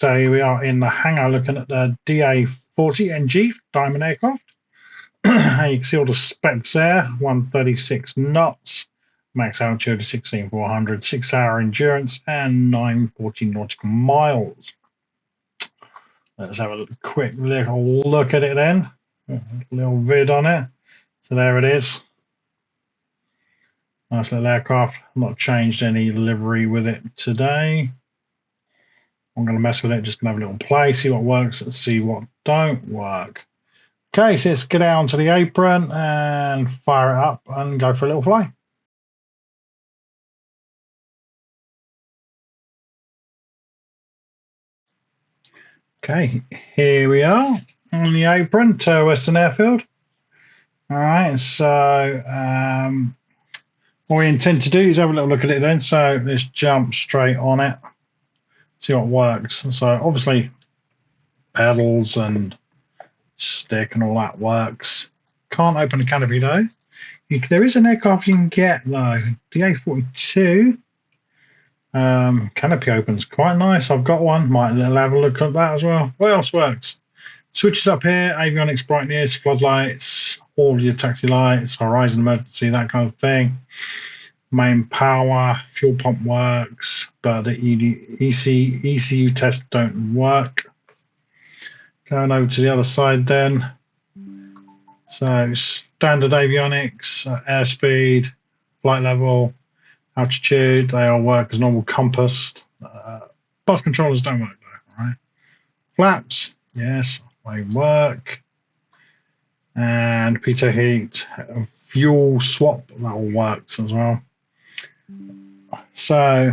So here we are in the hangar looking at the DA40 NG Diamond aircraft. You can see all the specs there: 136 knots, max altitude of 16,400, 6-hour endurance, and 940 nautical miles. Let's have a quick little look at it then. A little vid on it. So there it is. Nice little aircraft. Not changed any livery with it today. I'm going to mess with it. Just going to have a little play, see what works, and see what don't work. Okay, so let's get out onto the apron and fire it up and go for a little fly. Okay, here we are on the apron to Western Airfield. All right, so what we intend to do is have a little look at it then. So let's jump straight on it, see what works. So obviously pedals and stick and all that works. Can't open the canopy though. There is an aircraft you can get though, the A42. Canopy opens quite nice. I've got one. Might have a look at that as well. What else works? Switches up here: avionics, brightness, floodlights, all your taxi lights, horizon emergency, that kind of thing. Main power, fuel pump works, but the ECU test don't work. Going over to the other side then. So standard avionics, airspeed, flight level, altitude, they all work as normal compass. Bus controllers don't work though, all right? Flaps, yes, they work. And pitot heat, fuel swap, that all works as well. So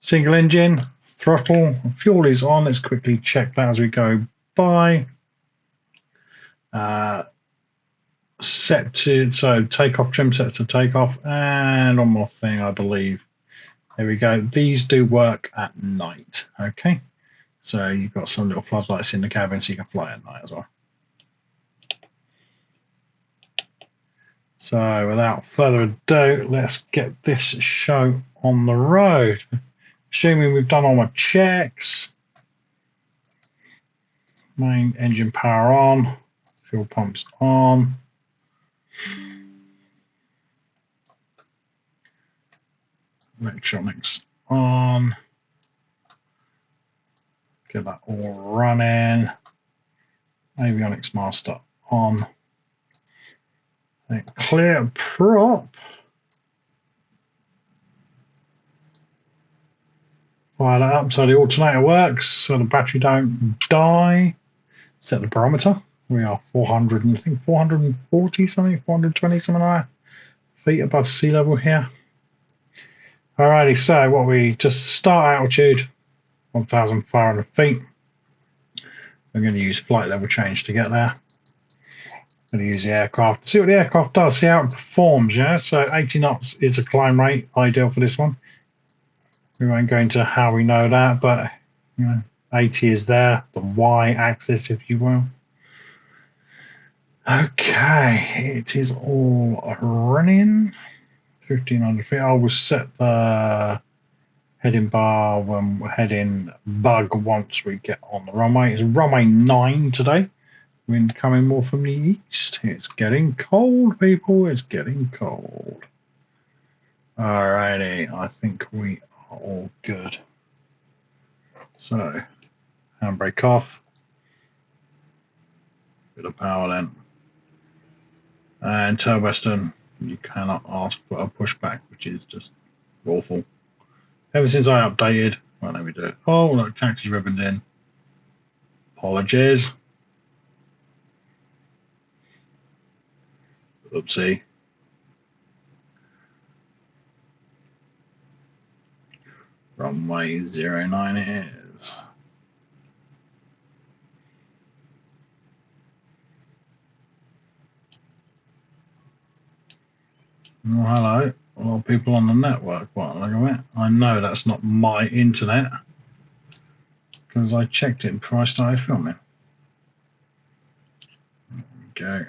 single engine, throttle, fuel is on. Let's quickly check that as we go by. Set to, so takeoff trim set to takeoff, and one more thing, I believe. There we go. These do work at night. Okay, so you've got some little floodlights in the cabin so you can fly at night as well. So without further ado, let's get this show on the road. Assuming we've done all my checks. Main engine power on, fuel pumps on. Electronics on. Get that all running. Avionics master on. And clear prop. Fire that up so the alternator works, so the battery don't die. Set the barometer. We are 400, and I think 440 something, 420 something like that. Feet above sea level here. Alrighty, so what we just start altitude, 1,500 feet. We're going to use flight level change to get there. Going to use the aircraft. See what the aircraft does. See how it performs. Yeah. So 80 knots is a climb rate, ideal for this one. We won't go into how we know that, but you know, 80 is there, the y-axis, if you will. Okay, it is all running. 1,500 feet. I will set the heading bar when we're heading bug once we get on the runway. It's runway 9 today. Wind coming more from the east. It's getting cold, people. It's getting cold. Alrighty, I think we are all good. So, handbrake off. Bit of power then. And to Western, you cannot ask for a pushback, which is just awful. Ever since I updated, well, let me do it. Oh, look, taxi ribbons in. Apologies. Oopsie. Runway 09 it is. Oh, hello. A lot of people on the network. What? Look at it. I know that's not my internet because I checked it before I started filming. There we go.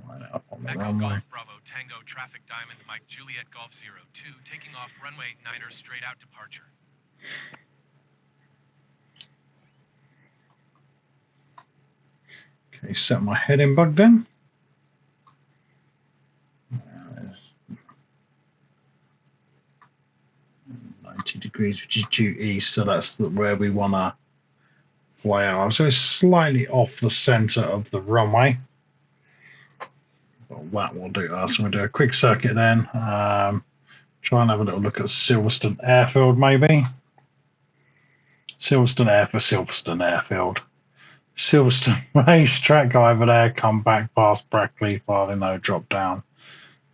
Right up on the runway. Bravo Tango Traffic Diamond Mike Juliet Golf 02 taking off runway 9er straight out departure. Okay, set my heading bug then. 90 degrees, which is due east, so that's where we want to fly out. So it's slightly off the center of the runway. Well, that will do us. So we'll do a quick circuit then. Try and have a little look at Silverstone Airfield, maybe. Silverstone Air for Silverstone Airfield. Silverstone racetrack, go over there, come back past Brackley, Farley, drop down,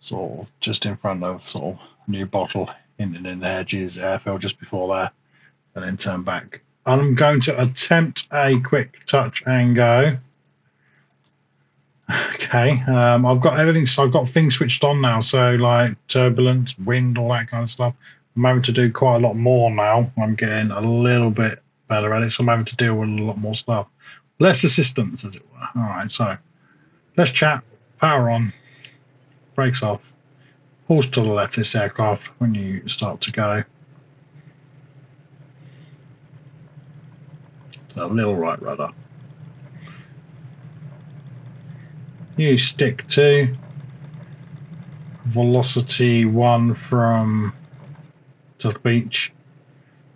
sort of just in front of sort of New Bottle, hinting in the Hedges Airfield just before there, and then turn back. I'm going to attempt a quick touch and go. Okay, I've got everything, so I've got things switched on now, so like turbulence, wind, all that kind of stuff. I'm having to do quite a lot more now. I'm getting a little bit better at it, so I'm having to deal with a lot more stuff. Less assistance, as it were. All right, so let's chat. Power on, brakes off, pulse to the left this aircraft when you start to go. So a little right rudder. You stick to velocity 1 from to the beach.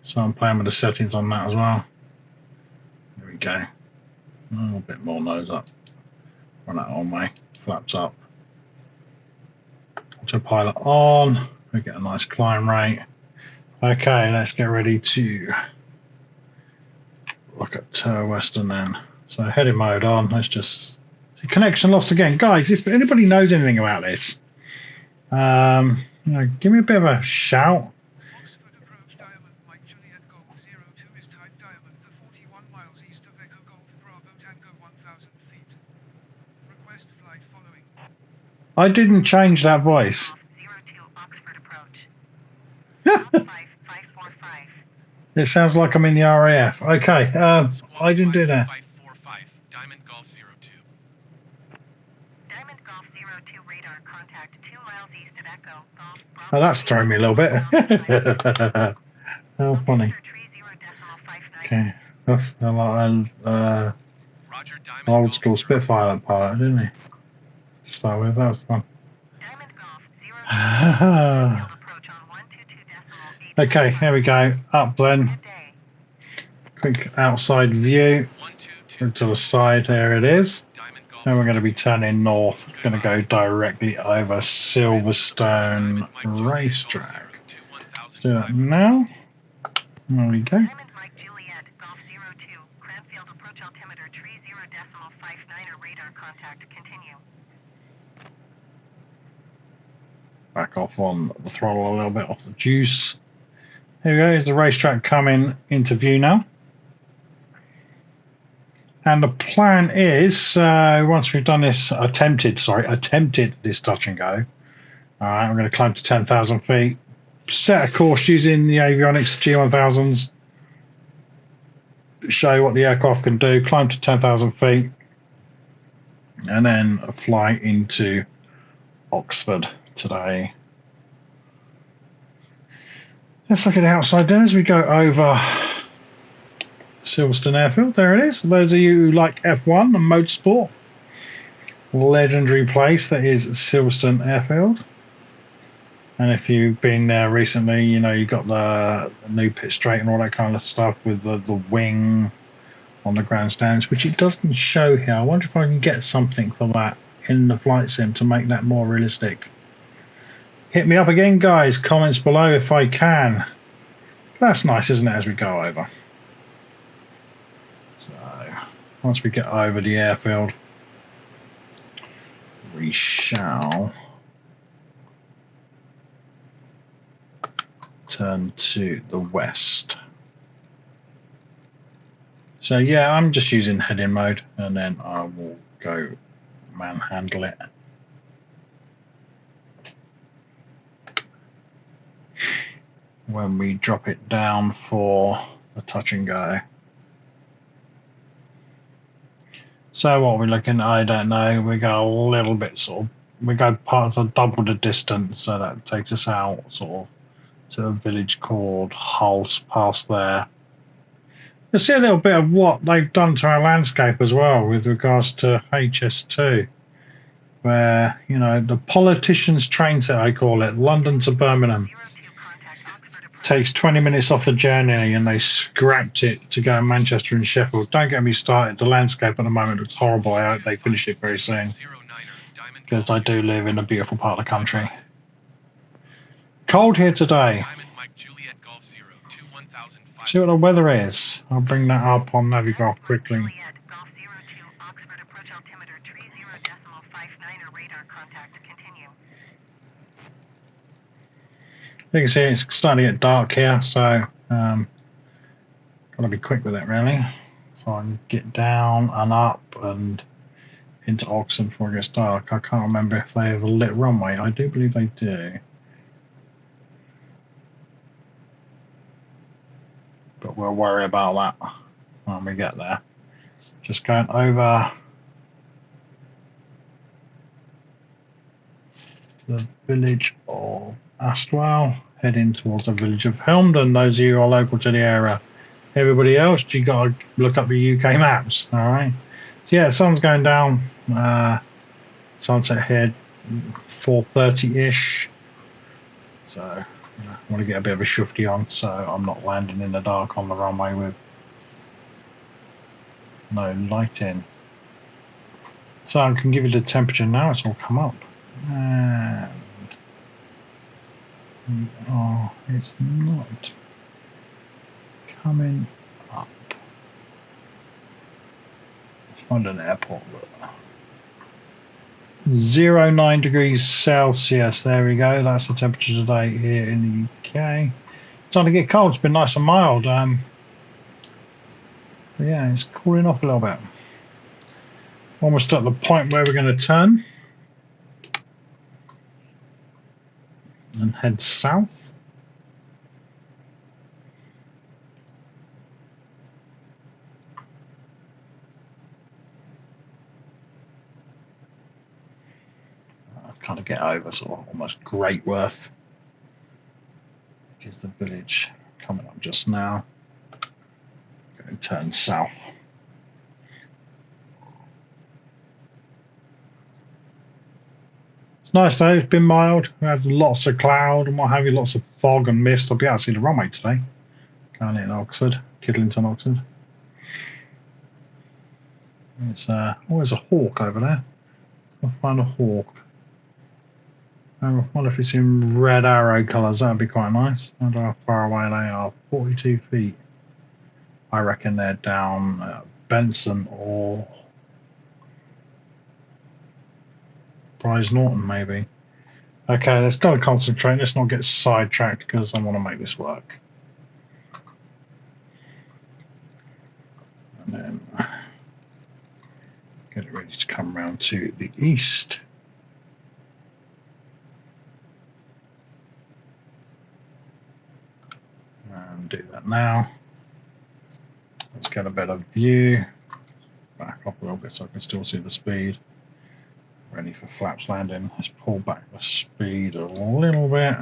So I'm playing with the settings on that as well. There we go. A little bit more nose up. Run that on way. Flaps up. Autopilot on. We get a nice climb rate. Okay, let's get ready to look at Western then. So heading mode on. Let's just see, connection lost again, guys. If anybody knows anything about this, give me a bit of a shout. Oxford approach Diamond, Mike Juliet Golf 02 is type Diamond for 41 miles east of Echo Golf Bravo Tango 1000 feet. Request flight following. I didn't change that voice. 02 Oxford approach. 5545. It sounds like I'm in the RAF. Okay, I didn't do that. 545, Diamond Golf 02. Diamond Golf 02 radar contact 2 miles east of Echo Golf Bravo. Oh, that's throwing me a little bit. How funny. Okay, that's a lot of Roger, Diamond old Golf school 02. Spitfire pilot, didn't he? To start with, that was fun. Diamond Golf 02 approach on 122.8. Okay, here we go. Up then. Good day. Quick outside view. 122. To the side, there it is. Diamond Golf. Then we're going to be turning north. Going to go directly over Silverstone Racetrack. Let's do that now. There we go. Diamond Mike Juliet Golf 02 Cranfield approach altimeter 30.59 radar contact continue. Back off on the throttle a little bit, off the juice. Here we go. Here's the racetrack coming into view now. And the plan is, once we've done this, attempted this touch and go. All right, I'm going to climb to 10,000 feet, set a course using the avionics G1000s, show what the aircraft can do, climb to 10,000 feet, and then fly into Oxford today. Let's look at the outside then as we go over Silverstone Airfield. There it is. Those of you who like F1 and motorsport, legendary place that is Silverstone Airfield. And if you've been there recently, you know you've got the new pit straight and all that kind of stuff with the wing on the grandstands, which it doesn't show here. I wonder if I can get something for that in the flight sim to make that more realistic. Hit me up again, guys. Comments below if I can. That's nice, isn't it, as we go over? So, once we get over the airfield, we shall turn to the west. So yeah, I'm just using heading mode, and then I will go manhandle it. When we drop it down for the touch and go. So what are we looking at? I don't know. We go a little bit we go past double the distance, so that takes us out to a village called Hull, past there. Let's see a little bit of what they've done to our landscape as well with regards to HS2, where, you know, the politicians' train set, I call it, London to Birmingham, 02 contact Oxford approach. takes 20 minutes off the journey, and they scrapped it to go to Manchester and Sheffield. Don't get me started. The landscape at the moment looks horrible. I hope they finish it very soon, because I do live in a beautiful part of the country. Cold here today. See what the weather is. I'll bring that up on Navigaph quickly. Juliet, Golf 02, Oxford approach altimeter 30.59 radar contact. Continue. You can see it's starting to get dark here, so gotta be quick with it really. So I can get down and up and into Oxford before it gets dark. I can't remember if they have a lit runway. I do believe they do. But we'll worry about that when we get there. Just going over the village of Astwell, heading towards the village of Helmden. Those of you who are local to the area. Everybody else, you got to look up the UK maps. All right. So yeah, sun's going down. Sunset here, 4:30-ish. So I want to get a bit of a shufty on, so I'm not landing in the dark on the runway with no lighting. So I can give you the temperature now. It's all come up, and it's not coming up. Let's find an airport. 09 degrees Celsius. There we go. That's the temperature today here in the UK. It's starting to get cold. It's been nice and mild. But yeah, it's cooling off a little bit. Almost at the point where we're going to turn and head south. Kind of get over sort of almost Greatworth, which is the village coming up just now. Going to turn south. It's nice though. It's been mild. We had lots of cloud and what have you, lots of fog and mist. I'll be able to see the runway today. Going in Oxford, Kidlington, Oxford. It's always a hawk over there. I'll find a hawk. I wonder if it's in red arrow colours. That'd be quite nice. I don't know how far away they are. 42 feet. I reckon they're down at Benson or Bryce Norton, maybe. Okay, let's got to concentrate. Let's not get sidetracked because I want to make this work. And then get it ready to come round to the east. And do that now. Let's get a better view. Back off a little bit so I can still see the speed. Ready for flaps landing. Let's pull back the speed a little bit.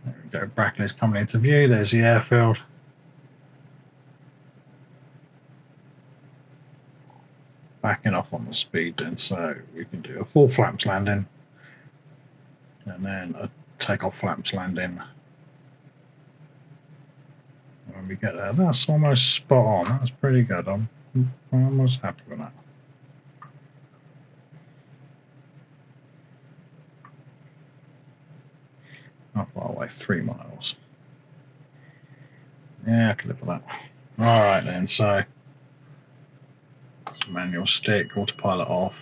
There we go. Brackley's coming into view. There's the airfield. Backing off on the speed then, so we can do a full flaps landing and then a takeoff flaps landing. When we get there, that's almost spot on. That's pretty good. I'm almost happy with that. How far away? 3 miles. Yeah, I can live with that. All right then. So manual stick, autopilot off,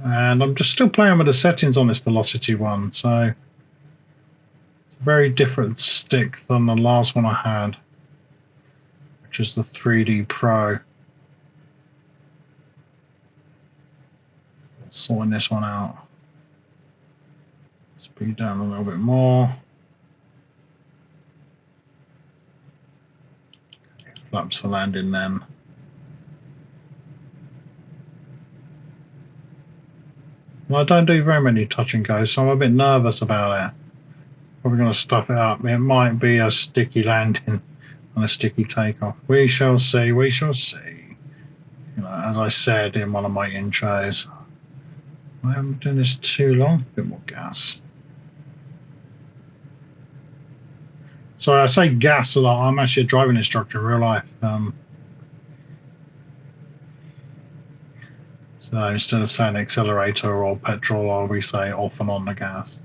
and I'm just still playing with the settings on this velocity one. So very different stick than the last one I had, which is the 3D Pro. Sorting this one out. Speed down a little bit more. Flaps for landing then. Well, I don't do very many touch and goes, so I'm a bit nervous about it. Probably going to stuff it up. It might be a sticky landing and a sticky takeoff. We shall see. We shall see. You know, as I said in one of my intros, I haven't done this too long. A bit more gas. Sorry, I say gas a lot. I'm actually a driving instructor in real life. So instead of saying accelerator or petrol, we say off and on the gas.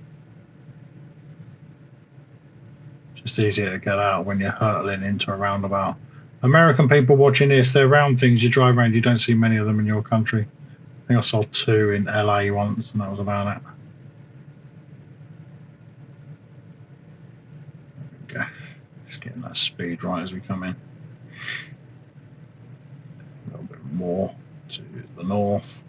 Just easier to get out when you're hurtling into a roundabout. American people watching this, they're round things you drive around, you don't see many of them in your country. I think I saw 2 in LA once, and that was about it. Okay, just getting that speed right as we come in. A little bit more to the north.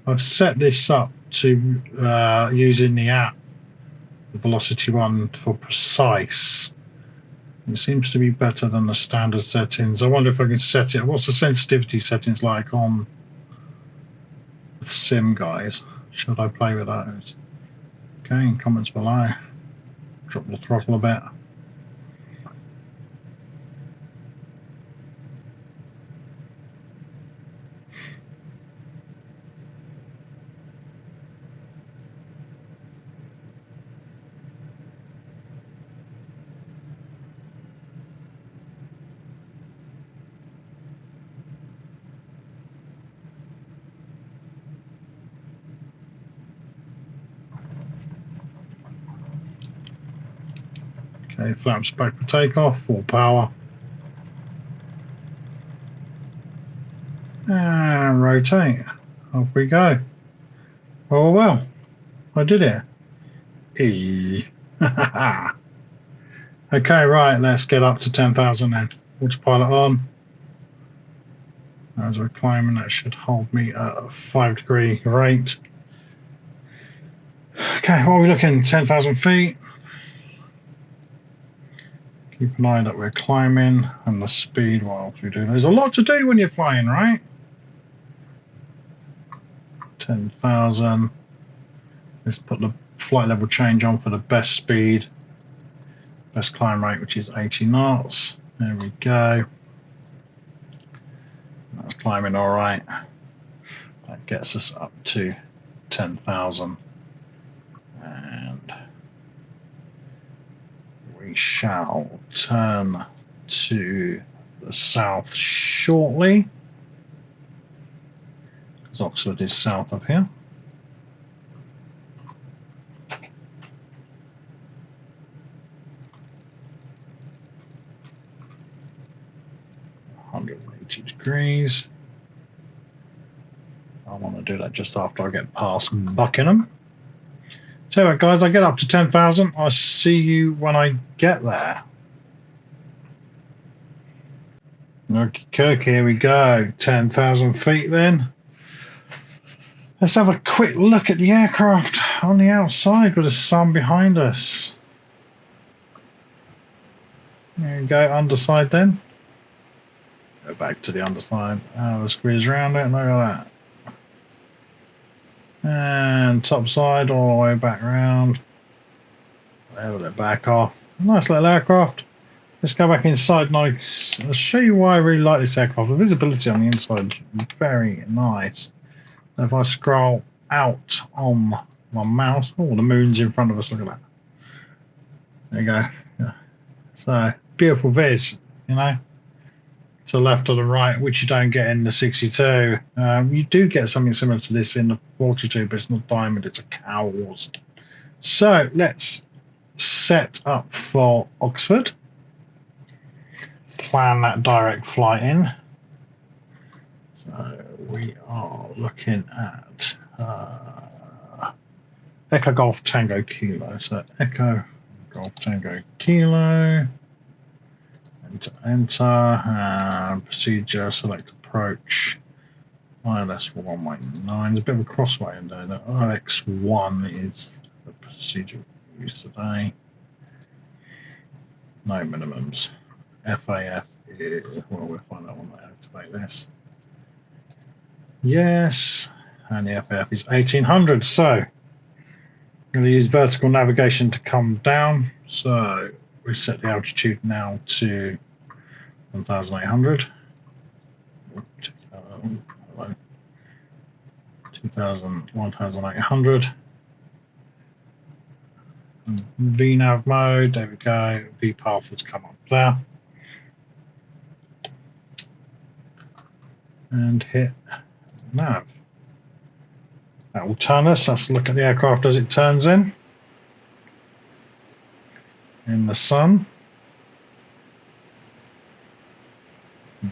I've set this up to using the app, the Velocity one, for precise. It seems to be better than the standard settings. I wonder if I can set it. What's the sensitivity settings like on the sim guys? Should I play with those? Okay, comments below. Drop the throttle a bit. Okay, flaps back for takeoff, full power. And rotate. Off we go. Well, I did it. Okay, right, let's get up to 10,000 then. Autopilot on. As we're climbing, that should hold me at a 5-degree rate. Okay, what are we looking? 10,000 feet. Keep an eye that we're climbing and the speed while we do. There's a lot to do when you're flying, right? 10,000. Let's put the flight level change on for the best speed. Best climb rate, which is 80 knots. There we go. That's climbing all right. That gets us up to 10,000. And we shall turn to the south shortly, because Oxford is south of here. Degrees. I want to do that just after I get past Buckingham. So right, guys, I get up to 10,000. I'll see you when I get there. Okay, here we go. 10,000 feet then. Let's have a quick look at the aircraft on the outside with the sun behind us. There you go, underside then. Go back to the underside. Let's squeeze around it. Look at that. And top side all the way back round. There, let it back off. Nice little aircraft. Let's go back inside and I'll show you why I really like this aircraft. The visibility on the inside is very nice. If I scroll out on my mouse, oh, the moon's in front of us. Look at that. There you go. Yeah. So beautiful viz, you know. To the left or the right, which you don't get in the 62. You do get something similar to this in the 42, but it's not diamond, it's a cowls. So let's set up for Oxford. Plan that direct flight in. So we are looking at Echo Golf Tango Kilo. So Echo Golf Tango Kilo. Enter and procedure, select approach. ILS 119. There's a bit of a crossway in there. The ILX1 is the procedure we use today. No minimums. FAF Well, we'll find out when I activate this. Yes, and the FF is 1800. So I'm going to use vertical navigation to come down. So we set the altitude now to 1800. 1800. VNAV mode, there we go. VPath has come up there. And hit nav. That will turn us. Let's look at the aircraft as it turns in the sun.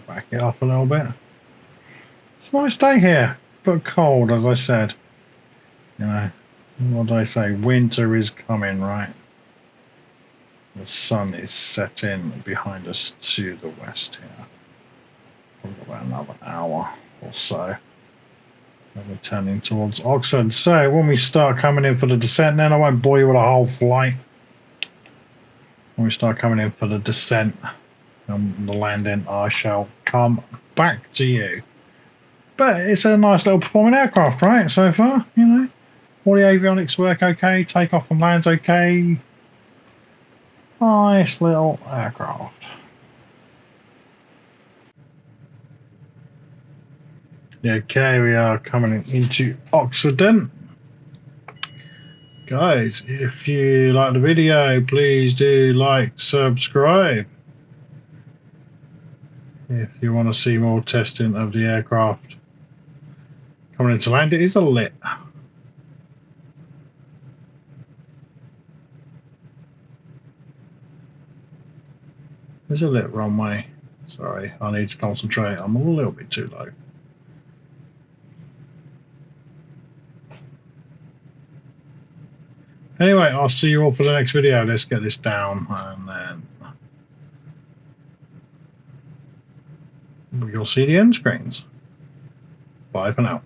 Back it off a little bit. It's a nice day here, but cold, as I said. You know, what do I say? Winter is coming, right? The sun is setting behind us to the west here. Probably about another hour or so. And we're turning towards Oxford. So when we start coming in for the descent, then I won't bore you with a whole flight. When we start coming in for the descent and the landing, I shall come back to you. But it's a nice little performing aircraft, right? So far, you know, all the avionics work okay, takeoff and lands okay. Nice little aircraft. Okay, we are coming into Oxford then. Guys, if you like the video, please do like, subscribe. If you want to see more testing of the aircraft coming into land, it is a lit. It's a lit runway. Sorry, I need to concentrate. I'm a little bit too low. Anyway, I'll see you all for the next video. Let's get this down and then you'll see the end screens. Bye for now.